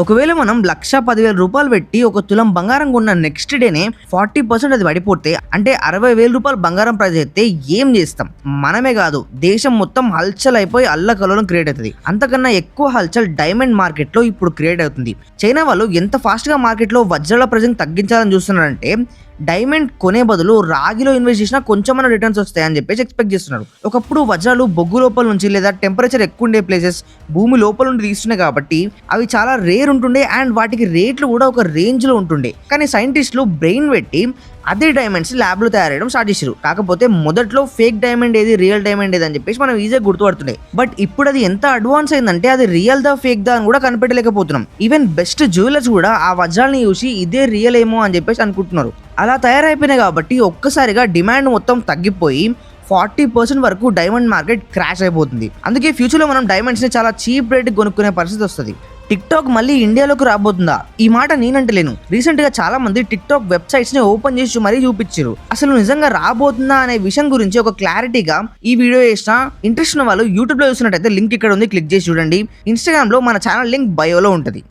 ఒకవేళ మనం 1,10,000 పెట్టి ఒక తులం బంగారం కొన్న నెక్స్ట్ డేనే 40% అది పడిపోతే అంటే 60,000 రూపాయలు బంగారం ప్రైస్ అయితే ఏం చేస్తాం? మనమే కాదు దేశం మొత్తం హల్చల్ అయిపోయి అల్లకల్లోలం క్రియేట్ అవుతుంది. అంతకన్నా ఎక్కువ హల్చల్ డైమండ్ మార్కెట్ లో ఇప్పుడు క్రియేట్ అవుతుంది. చైనా వాళ్ళు ఎంత ఫాస్ట్ గా మార్కెట్ లో వజ్రాల ప్రైసింగ్ తగ్గించాలని చూస్తున్నారంటే డైమండ్ కొనే బదులు రాగిలో ఇన్వెస్ట్ చేసినా కొంచెమైనా రిటర్న్స్ వస్తాయని చెప్పేసి ఎక్స్పెక్ట్ చేస్తున్నారు. ఒకప్పుడు వజ్రాలు బొగ్గు లోపల నుంచి లేదా టెంపరేచర్ ఎక్కువ ఉండే ప్లేసెస్ భూమి లోపల నుండి తీస్తున్నాయి కాబట్టి అవి చాలా రేర్ ఉంటుండే అండ్ వాటికి రేట్లు కూడా ఒక రేంజ్ లో ఉంటుండే. కానీ సైంటిస్టులు బ్రెయిన్ పెట్టి అదే డైమండ్స్ ల్యాబ్ లో తయారు చేయడం స్టార్ట్ చేశారు. కాకపోతే మొదట్లో ఫేక్ డైమండ్ ఏది రియల్ డైమండ్ ఏది అని చెప్పేసి మనం ఈజీగా గుర్తుపడుతుండే. బట్ ఇప్పుడు అది ఎంత అడ్వాన్స్ అయిందంటే అది రియల్ దా ఫేక్ దా అని కూడా కనిపెట్టలేకపోతున్నాం. ఈవెన్ బెస్ట్ జ్యువెలర్స్ కూడా ఆ వజ్రాలని చూసి ఇదే రియల్ ఏమో అని చెప్పేసి అనుకుంటున్నారు. అలా తయారైపోయినాయి కాబట్టి ఒక్కసారిగా డిమాండ్ మొత్తం తగ్గిపోయి 40% వరకు డైమండ్ మార్కెట్ క్రాష్ అయిపోతుంది. అందుకే ఫ్యూచర్ లో మనం డైమండ్స్ ని చాలా చీప్ రేట్ కొనుక్కునే పరిస్థితి వస్తుంది. టిక్టాక్ మళ్ళీ ఇండియాలోకి రాబోతుందా? ఈ మాట నేనంటలేను. రీసెంట్ గా చాలా మంది టిక్టాక్ వెబ్సైట్స్ ని ఓపెన్ చేసి మరీ చూపించారు. అసలు నిజంగా రాబోతుందా అనే విషయం గురించి ఒక క్లారిటీగా ఈ వీడియో చేసిన. ఇంట్రెస్ట్ ఉన్న వాళ్ళు యూట్యూబ్ లో చూసినట్టయితే లింక్ ఇక్కడ ఉంది, క్లిక్ చేసి చూడండి. ఇన్స్టాగ్రామ్ లో మన ఛానల్ లింక్ బయోలో ఉంటుంది.